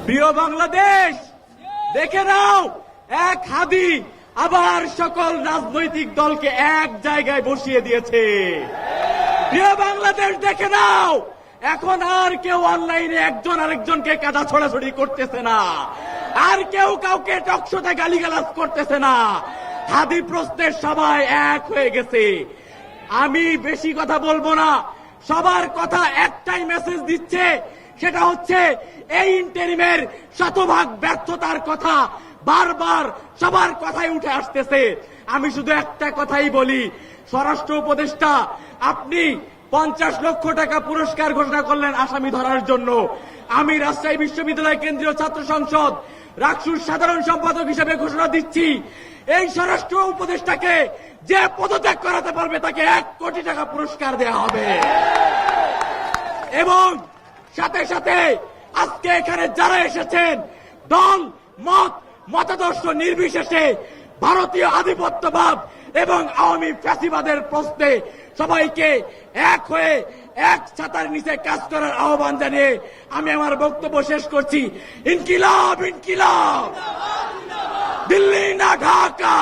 প্রিয় বাংলাদেশ, দেখে নাও, এক হাদি আবার সকল রাজনৈতিক দলকে এক জায়গায় বসিয়ে দিয়েছে। প্রিয় বাংলাদেশ, দেখে নাও, এখন আর কেউ অনলাইনে একজন আরেকজনকে কাদা ছড়াছড়ি করতেছে না, আর কেউ কাউকে টকশোতে গালিগালাজ করতেছে না। হাদি প্রশ্নের সবাই এক হয়ে গেছে। আমি বেশি কথা বলবো না, সবার কথা একটাই মেসেজ দিচ্ছে, সেটা হচ্ছে এই ইন্টারিমের শতভাগ ব্যর্থতার কথা বারবার সবার কথাই উঠে আসতেছে। আমি শুধু একটা কথাই বলি, স্বরাষ্ট্র উপদেষ্টা, আপনি 50 লক্ষ টাকা পুরস্কার ঘোষণা করলেন আসামি ধরার জন্য। আমি রাজশাহী বিশ্ববিদ্যালয় কেন্দ্রীয় ছাত্র সংসদ রাকসুর সাধারণ সম্পাদক হিসেবে ঘোষণা দিচ্ছি, এই স্বরাষ্ট্র উপদেষ্টাকে যে পদত্যাগ করাতে পারবে তাকে 1 কোটি টাকা পুরস্কার দেওয়া হবে। এবং সাথে সাথে আজকে এখানে যারা এসেছেন, দল মত মতাদর্শ নির্বিশেষে ভারতীয় আধিপত্যবাদ এবং আওয়ামী ফ্যাসিবাদের প্রশ্নে সবাইকে এক হয়ে এক ছাতার নিচে কাজ করার আহ্বান জানিয়ে আমি আমার বক্তব্য শেষ করছি। ইনকিলাব, ইনকিলাব, দিল্লি না ঢাকা।